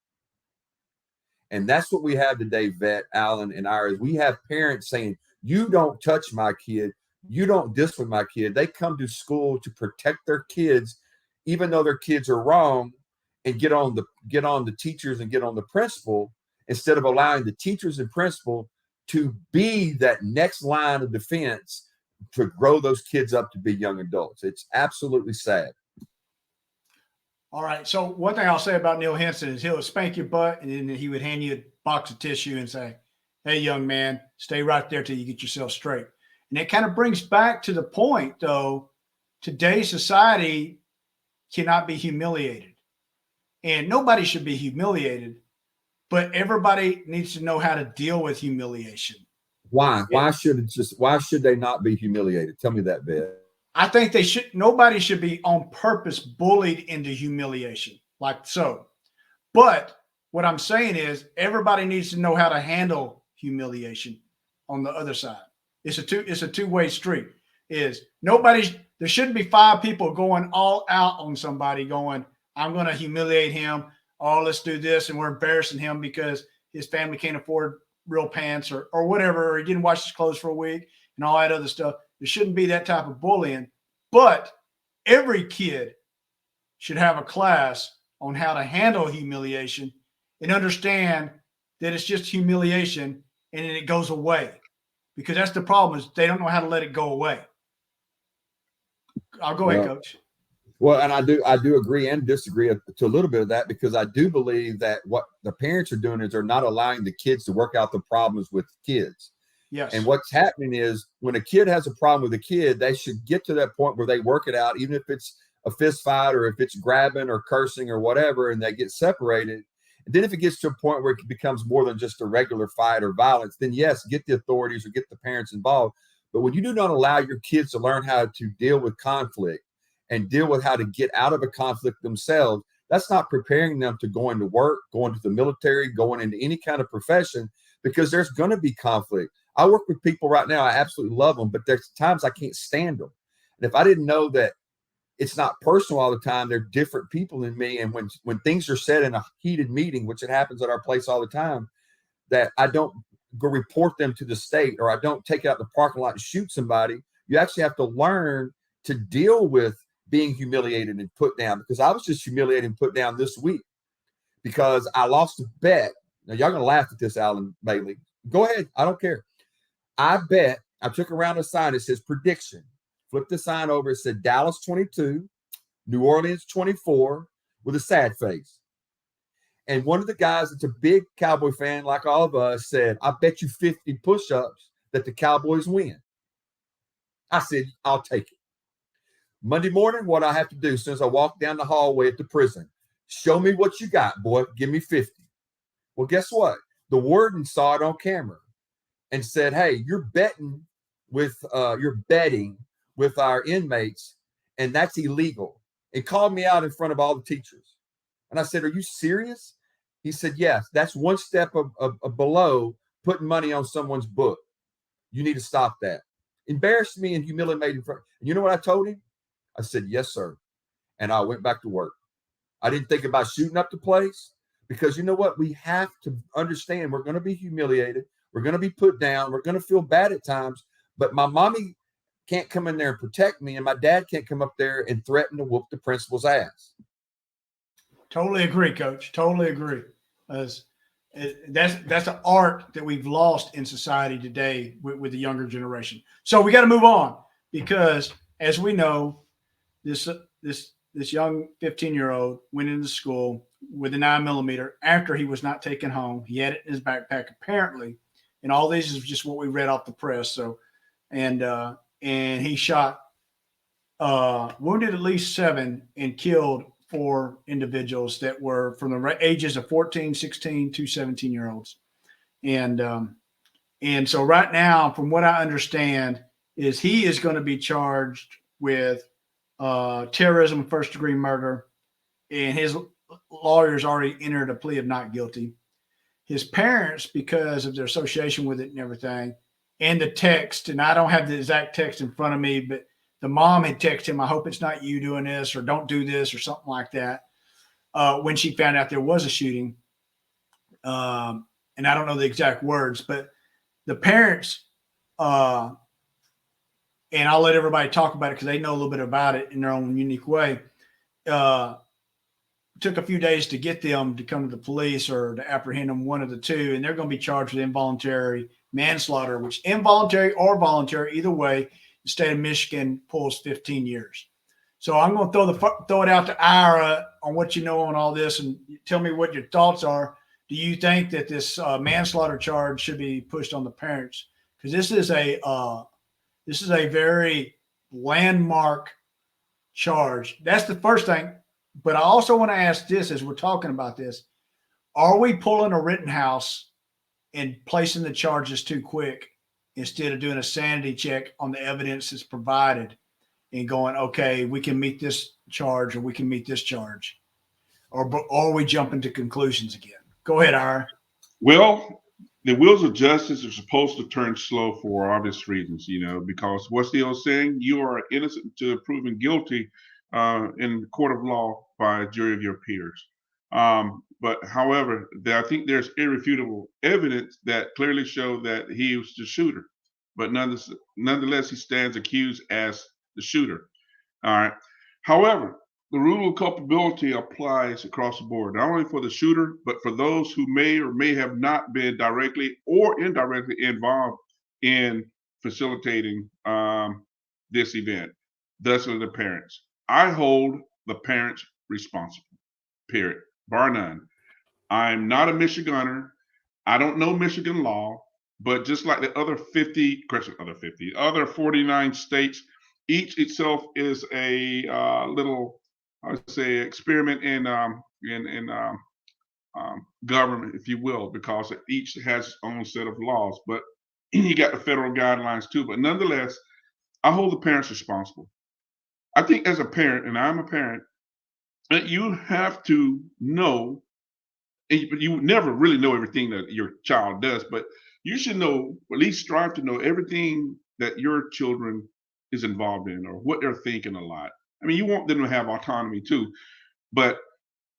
And that's what we have today, Vet, Alan, and ours. We have parents saying, you don't touch my kid. You don't discipline my kid. They come to school to protect their kids, even though their kids are wrong, and get on the teachers and get on the principal, instead of allowing the teachers and principal to be that next line of defense to grow those kids up to be young adults. It's absolutely sad. All right. So one thing I'll say about Neil Henson is he'll spank your butt, and then he would hand you a box of tissue and say, hey, young man, stay right there till you get yourself straight. And it kind of brings back to the point, though, today's society cannot be humiliated. And nobody should be humiliated, but everybody needs to know how to deal with humiliation. Why? Why should they not be humiliated? Tell me that, Beth. I think nobody should be on purpose bullied into humiliation like so. But what I'm saying is everybody needs to know how to handle humiliation on the other side. It's a two-way street. There shouldn't be 5 people going all out on somebody going, I'm going to humiliate him. Oh, let's do this. And we're embarrassing him because his family can't afford real pants or whatever, or he didn't wash his clothes for a week and all that other stuff. There shouldn't be that type of bullying, but every kid should have a class on how to handle humiliation and understand that it's just humiliation and then it goes away, because that's the problem is they don't know how to let it go away. I'll go ahead, Coach. Well, and I do agree and disagree to a little bit of that, because I do believe that what the parents are doing is they're not allowing the kids to work out the problems with kids. Yes. And what's happening is when a kid has a problem with a kid, they should get to that point where they work it out, even if it's a fist fight or if it's grabbing or cursing or whatever, and they get separated. And then if it gets to a point where it becomes more than just a regular fight or violence, then yes, get the authorities or get the parents involved. But when you do not allow your kids to learn how to deal with conflict and deal with how to get out of a conflict themselves, that's not preparing them to go into work, going to the military, going into any kind of profession, because there's going to be conflict. I work with people right now. I absolutely love them, but there's times I can't stand them. And if I didn't know that it's not personal all the time, they're different people than me. And when things are said in a heated meeting, which it happens at our place all the time, that I don't go report them to the state, or I don't take it out the parking lot and shoot somebody. You actually have to learn to deal with being humiliated and put down, because I was just humiliated and put down this week because I lost a bet. Now, y'all going to laugh at this, Alan Bailey. Go ahead. I don't care. I took around a sign that says prediction. Flipped the sign over. It said Dallas 22, New Orleans 24, with a sad face. And one of the guys that's a big Cowboy fan, like all of us, said, I bet you 50 push-ups that the Cowboys win. I said, I'll take it. Monday morning, what I have to do as soon as I walk down the hallway at the prison, show me what you got, boy. Give me 50. Well, guess what? The warden saw it on camera and said, hey, you're betting with with our inmates, and that's illegal. It called me out in front of all the teachers. And I said, are you serious? He said, yes, that's one step below putting money on someone's book. You need to stop that. Embarrassed me and humiliated me. And you know what I told him? I said, yes, sir. And I went back to work. I didn't think about shooting up the place because you know what? We have to understand we're going to be humiliated. We're going to be put down. We're going to feel bad at times. But my mommy can't come in there and protect me, and my dad can't come up there and threaten to whoop the principal's ass. Totally agree, Coach. Totally agree. That's an art that we've lost in society today with the younger generation. So we got to move on because, as we know, this young 15-year-old went into school with a 9mm after he was not taken home. He had it in his backpack apparently, and all this is just what we read off the press. So, and he shot, wounded at least 7 and killed 4 individuals that were from the ages of 14, 16 to 17-year-olds. And so right now, from what I understand, is he is going to be charged with terrorism, first-degree murder, and his lawyers already entered a plea of not guilty. His parents, because of their association with it and everything, and the text, and I don't have the exact text in front of me, but the mom had texted him, I hope it's not you doing this, or don't do this, or something like that, when she found out there was a shooting. And I don't know the exact words, but the parents, and I'll let everybody talk about it because they know a little bit about it in their own unique way, took a few days to get them to come to the police or to apprehend them, one of the two, and they're going to be charged with involuntary manslaughter, which involuntary or voluntary, either way, the state of Michigan pulls 15 years. So I'm going to throw it out to Ira on what you know on all this and tell me what your thoughts are. Do you think that this manslaughter charge should be pushed on the parents? Because this is a very landmark charge. That's the first thing. But I also want to ask this as we're talking about this. Are we pulling a Rittenhouse and placing the charges too quick instead of doing a sanity check on the evidence that's provided and going, okay, we can meet this charge or we can meet this charge? Or are we jumping to conclusions again? Go ahead, Ira. Well, the wheels of justice are supposed to turn slow for obvious reasons, because what's the old saying? You are innocent until proven guilty in the court of law by a jury of your peers. But however, I think there's irrefutable evidence that clearly show that he was the shooter. But nonetheless, he stands accused as the shooter. All right. However, the rule of culpability applies across the board, not only for the shooter, but for those who may or may have not been directly or indirectly involved in facilitating this event, thus are the parents. I hold the parents responsible, period, bar none. I'm not a Michiganer. I don't know Michigan law, but just like the other 49 states, each itself is a little, I would say, experiment in government, if you will, because each has its own set of laws. But you got the federal guidelines too. But nonetheless, I hold the parents responsible. I think as a parent, and I'm a parent, that you have to know, but you never really know everything that your child does, but you should know, at least strive to know everything that your children is involved in or what they're thinking a lot. I mean, you want them to have autonomy too, but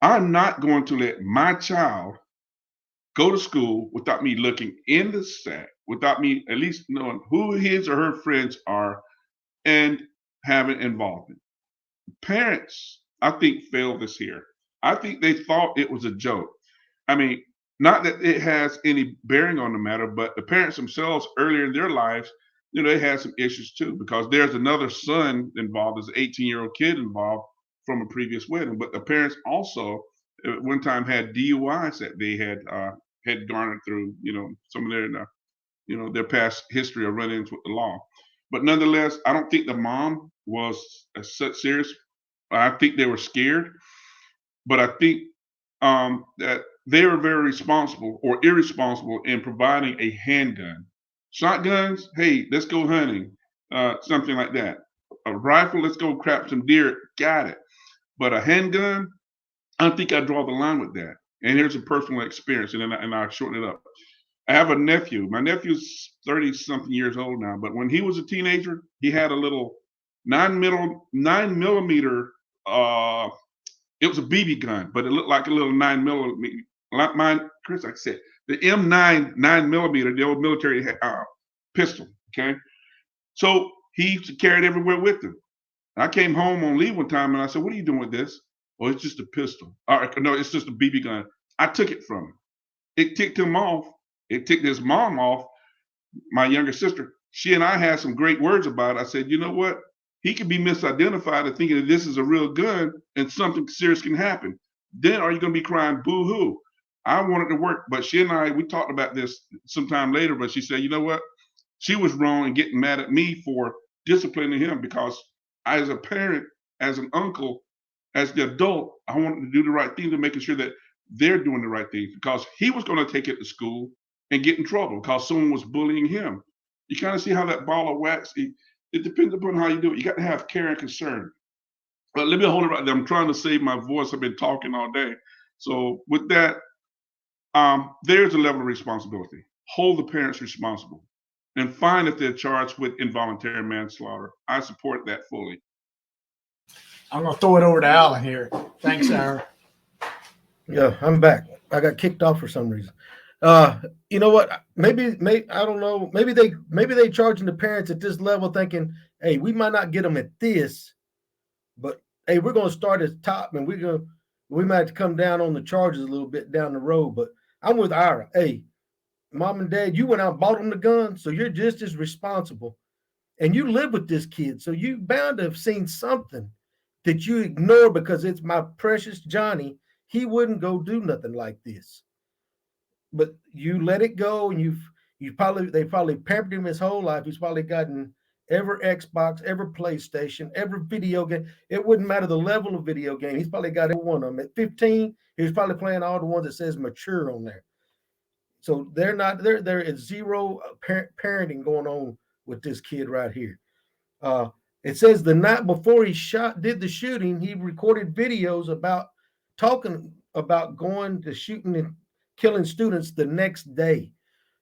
I'm not going to let my child go to school without me looking in the sack, without me at least knowing who his or her friends are and having involvement. Parents, I think, failed this here. I think they thought it was a joke. I mean, not that it has any bearing on the matter, but the parents themselves earlier in their lives, they had some issues too, because there's another son involved, there's an 18-year-old kid involved from a previous wedding. But the parents also at one time had DUIs that they had garnered through, some of their past history of run-ins with the law. But nonetheless, I don't think the mom was such serious. I think they were scared, but I think that they were very responsible or irresponsible in providing a handgun. Shotguns, hey, let's go hunting, something like that. A rifle, let's go crap some deer, got it. But a handgun, I think I draw the line with that. And here's a personal experience, and I'll shorten it up. I have a nephew. My nephew's 30-something years old now, but when he was a teenager, he had a little 9 millimeter. It was a BB gun, but it looked like a little 9 millimeter. Like mine, Chris, like I said, the M9 9 millimeter, the old military pistol. Okay, so he used to carry it everywhere with him. I came home on leave one time and I said, "What are you doing with this?" "Oh, it's just a pistol." No, it's just a BB gun. I took it from him. It ticked him off. It ticked his mom off, my younger sister. She and I had some great words about it. I said, you know what? He could be misidentified and thinking that this is a real gun and something serious can happen. Then are you going to be crying boo-hoo? I wanted to work, but she and I, we talked about this sometime later, but she said, you know what? She was wrong in getting mad at me for disciplining him because I, as a parent, as an uncle, as the adult, I wanted to do the right thing to making sure that they're doing the right thing because he was going to take it to school and get in trouble because someone was bullying him. You kind of see how that ball of wax, it depends upon how you do it. You got to have care and concern. But let me hold it right there. I'm trying to save my voice. I've been talking all day. So with that, there's a level of responsibility. Hold the parents responsible and find if they're charged with involuntary manslaughter. I support that fully. I'm going to throw it over to Alan here. Thanks, Aaron. Yeah, I'm back. I got kicked off for some reason. You know what? Maybe I don't know. Maybe they charging the parents at this level, thinking, "Hey, we might not get them at this, but hey, we're going to start at the top, and we might have to come down on the charges a little bit down the road." But I'm with Ira. Hey, mom and dad, you went out and bought them the gun, so you're just as responsible, and you live with this kid, so you bound to have seen something that you ignore because it's my precious Johnny. He wouldn't go do nothing like this. But you let it go, and they probably pampered him his whole life. He's probably gotten every Xbox, every PlayStation, every video game. It wouldn't matter the level of video game. He's probably got every one of them. At 15, he was probably playing all the ones that says mature on there. So there is zero parenting going on with this kid right here. It says the night before he did the shooting, he recorded videos about talking about going to shooting and killing students the next day.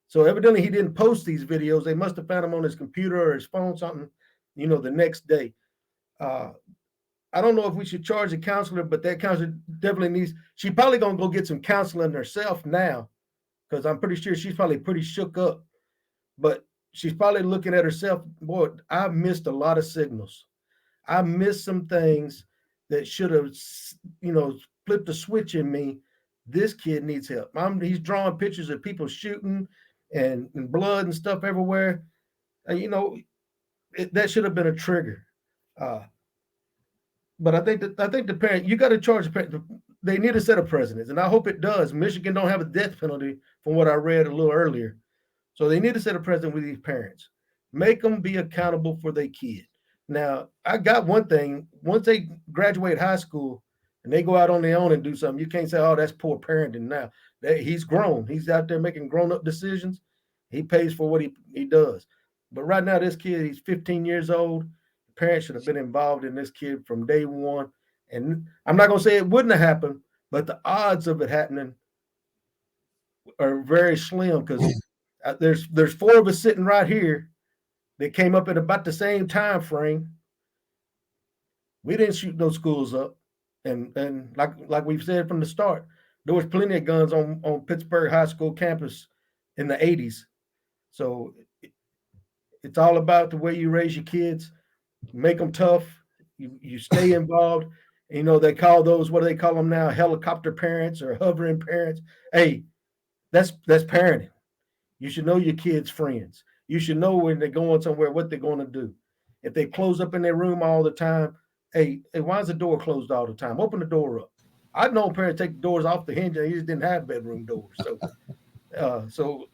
So evidently he didn't post these videos. They must have found him on his computer or his phone, something, the next day. I don't know if we should charge the counselor, but that counselor definitely she's probably going to go get some counseling herself now, because I'm pretty sure she's probably pretty shook up. But she's probably looking at herself, boy, I missed a lot of signals. I missed some things that should have, flipped a switch in me. This kid needs help. He's drawing pictures of people shooting and blood and stuff everywhere. That should have been a trigger. But I think the parent, you got to charge the parent. They need a set of precedents, and I hope it does. Michigan don't have a death penalty from what I read a little earlier. So they need to set a precedent with these parents. Make them be accountable for their kid. Now, I got one thing. Once they graduate high school and they go out on their own and do something, you can't say, oh, that's poor parenting now. He's grown. He's out there making grown-up decisions. He pays for what he does. But right now, this kid, he's 15 years old. Parents should have been involved in this kid from day one. And I'm not going to say it wouldn't have happened, but the odds of it happening are very slim, because there's four of us sitting right here that came up at about the same time frame. We didn't shoot those schools up. And like we've said from the start, there was plenty of guns on Pittsburgh High School campus in the 80s. So it's all about the way you raise your kids. Make them tough. You stay involved. They call those, what do they call them now? Helicopter parents or hovering parents. Hey, that's parenting. You should know your kids' friends. You should know when they're going somewhere, what they're going to do. If they close up in their room all the time, hey, why is the door closed all the time? Open the door up. I've known parents take the doors off the hinge and they just didn't have bedroom doors. So,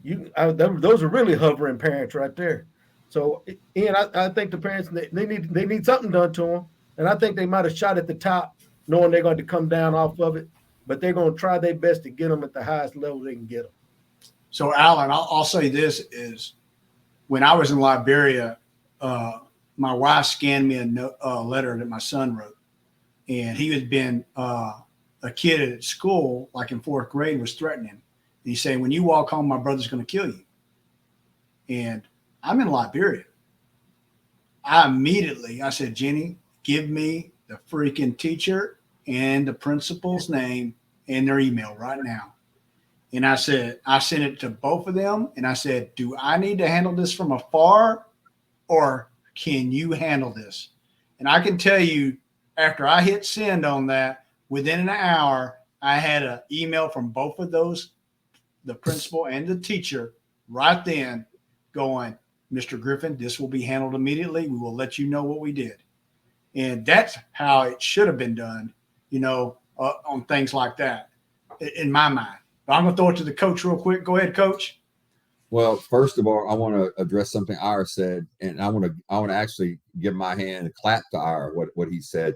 those are really hovering parents right there. So, Ian, I think the parents, they need something done to them. And I think they might have shot at the top, knowing they're going to come down off of it. But they're going to try their best to get them at the highest level they can get them. So, Alan, I'll say this is, when I was in Liberia, my wife scanned me a letter that my son wrote, and he had been a kid at school, like in 4th grade, was threatening him. And he's saying, when you walk home, my brother's going to kill you. And I'm in Liberia. I said, Jenny, give me the freaking teacher and the principal's name and their email right now. And I said, I sent it to both of them. And I said, do I need to handle this from afar, or can you handle this? And I can tell you, after I hit send on that, within an hour, I had an email from both of those, the principal and the teacher, right then going, Mr. Griffin, this will be handled immediately. We will let you know what we did. And that's how it should have been done, on things like that, in my mind. But I'm going to throw it to the coach real quick. Go ahead, Coach. Well, first of all, I want to address something Ira said, and I want to actually give my hand and clap to Ira what he said.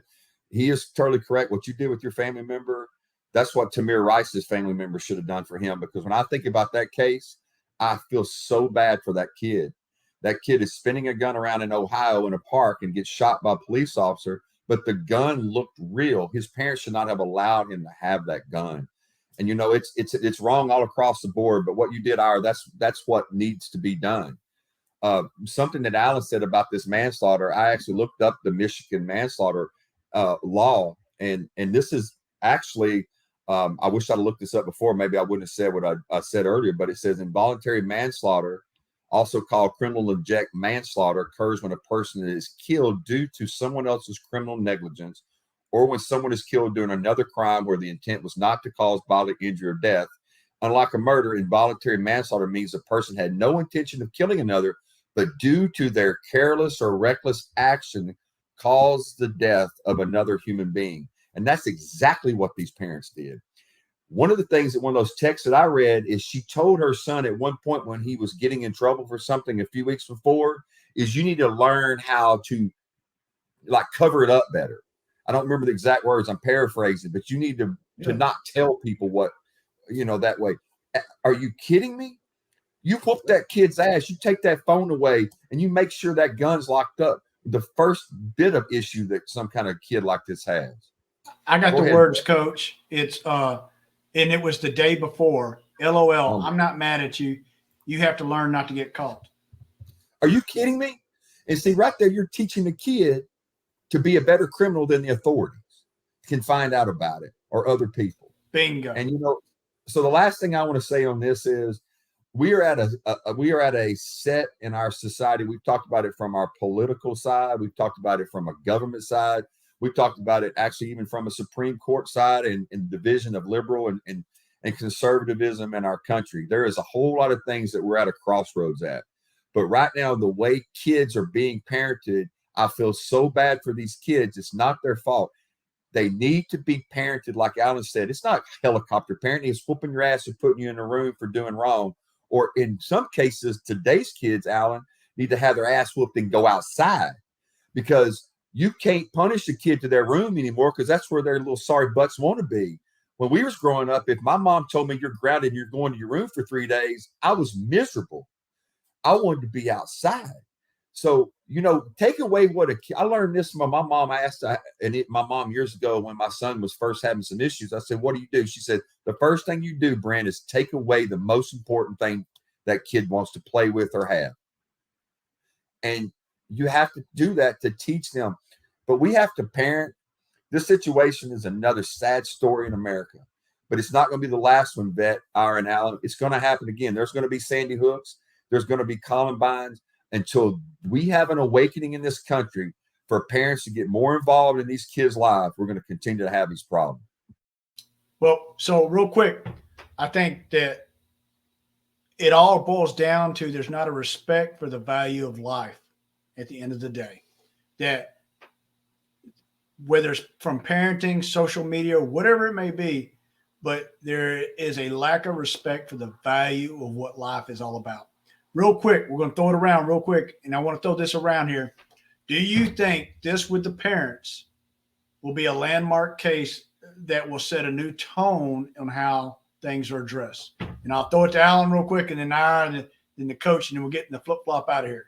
He is totally correct. What you did with your family member, that's what Tamir Rice's family member should have done for him. Because when I think about that case, I feel so bad for that kid. That kid is spinning a gun around in Ohio in a park and gets shot by a police officer, but the gun looked real. His parents should not have allowed him to have that gun. And it's wrong all across the board. But what you did, Ira, that's what needs to be done. Something that Alan said about this manslaughter, I actually looked up the Michigan manslaughter law, and this is actually, I wish I'd looked this up before. Maybe I wouldn't have said what I said earlier, but it says involuntary manslaughter, also called criminal neglect manslaughter, occurs when a person is killed due to someone else's criminal negligence, or when someone is killed during another crime where the intent was not to cause bodily injury or death. Unlike a murder, involuntary manslaughter means a person had no intention of killing another, but due to their careless or reckless action caused the death of another human being. And that's exactly what these parents did. One of the things that one of those texts that I read is she told her son at one point when he was getting in trouble for something a few weeks before, is you need to learn how to cover it up better. I don't remember the exact words, I'm paraphrasing, but you need to not tell people what, that way. Are you kidding me? You whoop that kid's ass, you take that phone away, and you make sure that gun's locked up. The first bit of issue that some kind of kid like this has. I got the words, Coach. It's and it was the day before. LOL. I'm not mad at you. You have to learn not to get caught. Are you kidding me? And see, right there, you're teaching the kid to be a better criminal than the authorities can find out about it, or other people. Bingo. And so the last thing I want to say on this is we are at a set in our society. We've talked about it from our political side. We've talked about it from a government side. We've talked about it actually even from a Supreme Court side and division of liberal and conservatism in our country. There is a whole lot of things that we're at a crossroads at. But right now, the way kids are being parented, I feel so bad for these kids. It's not their fault. They need to be parented, like Alan said. It's not helicopter parenting. It's whooping your ass and putting you in a room for doing wrong. Or in some cases, today's kids, Alan, need to have their ass whooped and go outside, because you can't punish a kid to their room anymore, because that's where their little sorry butts want to be. When we was growing up, if my mom told me you're grounded and you're going to your room for 3 days, I was miserable. I wanted to be outside. So, take away what I learned this from my mom. My mom years ago, when my son was first having some issues, I said, what do you do? She said, the first thing you do, Brent, is take away the most important thing that kid wants to play with or have. And you have to do that to teach them. But we have to parent. This situation is another sad story in America, but it's not going to be the last one, Vet, Ira, and Alan. It's going to happen again. There's going to be Sandy Hooks. There's going to be Columbines. Until we have an awakening in this country for parents to get more involved in these kids' lives, we're going to continue to have these problems. Well, so real quick, I think that it all boils down to there's not a respect for the value of life at the end of the day. That whether it's from parenting, social media, whatever it may be, but there is a lack of respect for the value of what life is all about. Real quick, we're going to throw it around real quick, and I want to throw this around here. Do you think this with the parents will be a landmark case that will set a new tone on how things are addressed? And I'll throw it to Alan real quick, and then I, and then the coach, and then we'll get in the flip-flop out of here.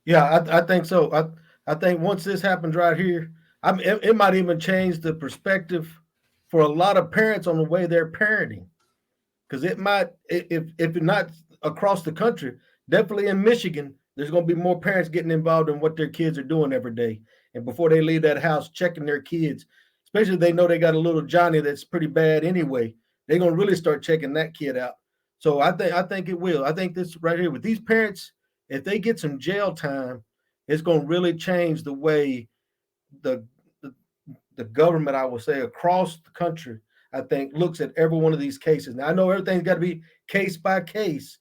Yeah, I think so. I think once this happens right here, it might even change the perspective for a lot of parents on the way they're parenting. Because it might, if not across the country, definitely in Michigan, there's going to be more parents getting involved in what their kids are doing every day, and before they leave that house, checking their kids, especially if they know they got a little Johnny that's pretty bad anyway. They're going to really start checking that kid out. So I think it will. I think this right here with these parents, if they get some jail time, it's going to really change the way the the, the government, I will say, across the country, I think, looks at every one of these cases. Now I know everything's got to be case by case,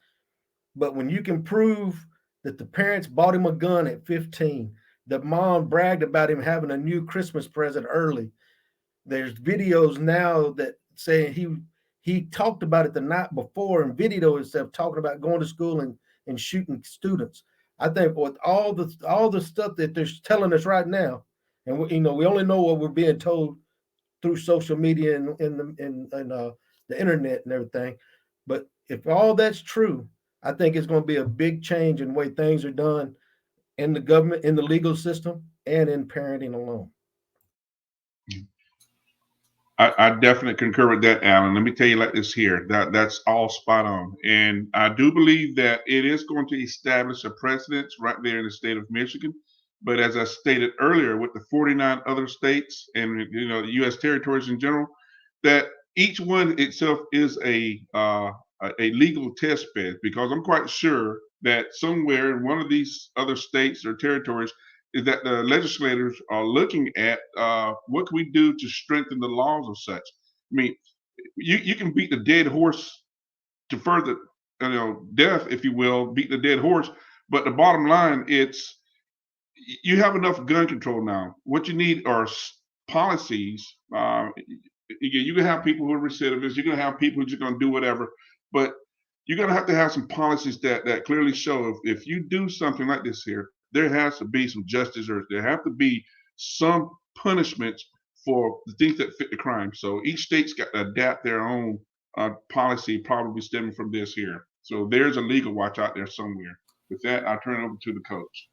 but when you can prove that the parents bought him a gun at 15, the mom bragged about him having a new Christmas present early. There's videos now that say he talked about it the night before and videoed himself talking about going to school and shooting students. I think with all the stuff that they're telling us right now, and we only know what we're being told through social media and the internet and everything. But if all that's true, I think it's going to be a big change in the way things are done in the government, in the legal system, and in parenting alone. I definitely concur with that, Alan. Let me tell you like this here. That's all spot on. And I do believe that it is going to establish a precedent right there in the state of Michigan. But as I stated earlier, with the 49 other states and the U.S. territories in general, that each one itself is a legal test bed, because I'm quite sure that somewhere in one of these other states or territories is that the legislators are looking at what can we do to strengthen the laws of such. I mean, you can beat the dead horse to further, death, if you will, beat the dead horse. But the bottom line, it's you have enough gun control now. What you need are policies. You can have people who are recidivists. You're going to have people who are just going to do whatever. But you're going to have some policies that clearly show if you do something like this here, there has to be some justice, or there have to be some punishments for the things that fit the crime. So each state's got to adapt their own policy, probably stemming from this here. So there's a legal watch out there somewhere. With that, I'll turn it over to the coach.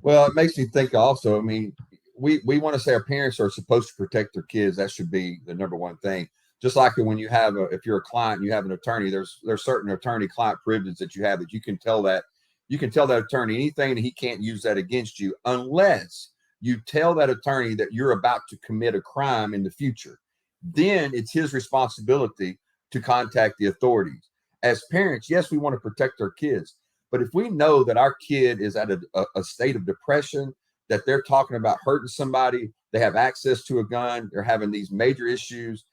Well, it makes me think also, I mean, we want to say our parents are supposed to protect their kids. That should be the number one thing. Just like when you have if you're a client, you have an attorney, there's certain attorney-client privilege that you have that you can tell that attorney anything, and he can't use that against you unless you tell that attorney that you're about to commit a crime in the future. Then it's his responsibility to contact the authorities. As parents, yes, we want to protect our kids, but if we know that our kid is at a state of depression, that they're talking about hurting somebody, they have access to a gun, they're having these major issues,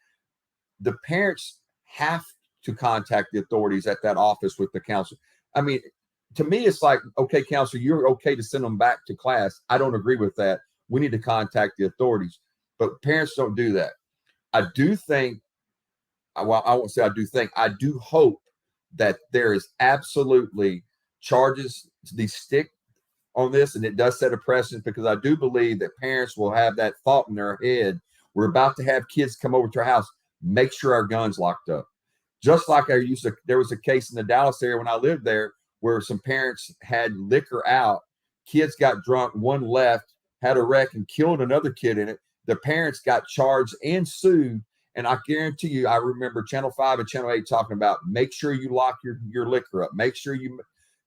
the parents have to contact the authorities at that office with the counselor. I mean, to me, it's like, okay, counselor, you're okay to send them back to class. I don't agree with that. We need to contact the authorities. But parents don't do that. I do think, well, I won't say I do think, I do hope that there is absolutely charges to stick on this, and it does set a precedent, because I do believe that parents will have that thought in their head. We're about to have kids come over to our house. Make sure our gun's locked up. Just like there was a case in the Dallas area when I lived there where some parents had liquor out. Kids got drunk, one left, had a wreck, and killed another kid in it. The parents got charged and sued. And I guarantee you, I remember Channel 5 and Channel 8 talking about make sure you lock your liquor up. Make sure you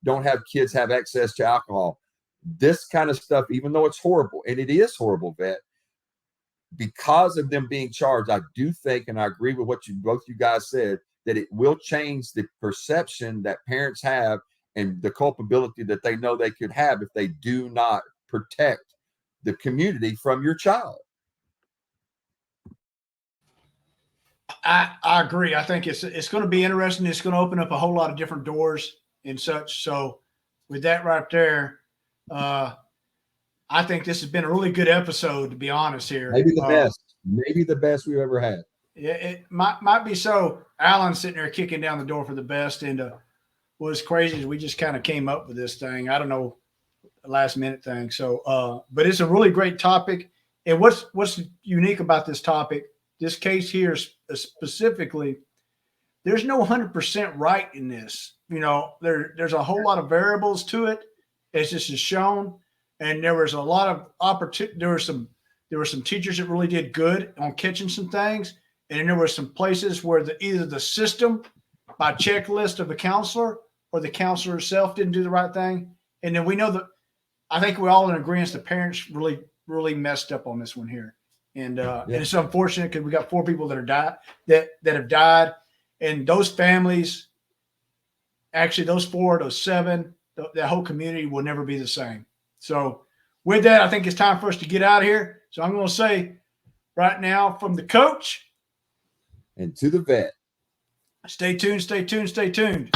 don't have kids have access to alcohol. This kind of stuff, even though it's horrible, and it is horrible, Vet, because of them being charged, I do think, and I agree with what both you guys said, that it will change the perception that parents have and the culpability that they know they could have if they do not protect the community from your child. I agree. I think it's going to be interesting. It's going to open up a whole lot of different doors and such. So with that right there, I think this has been a really good episode, to be honest here. Maybe the best we've ever had. Yeah, it might be so. Alan's sitting there kicking down the door for the best. And what's crazy is we just kind of came up with this thing. I don't know, a last minute thing. So, but it's a really great topic. And what's unique about this topic, this case here specifically, there's no 100% right in this. You know, there's a whole lot of variables to it, as this is shown, and there was a lot of opportunity. There were some teachers that really did good on catching some things, and then there were some places where either the system, by checklist of the counselor, or the counselor herself didn't do the right thing. And then we know that I think we're all in agreement the parents really messed up on this one here. And and it's unfortunate because we got 4 people that are that have died, and those families, actually those 4, those 7, that whole community will never be the same. So with that, I think it's time for us to get out of here. So I'm going to say right now, from the coach and to the vet, stay tuned, stay tuned, stay tuned.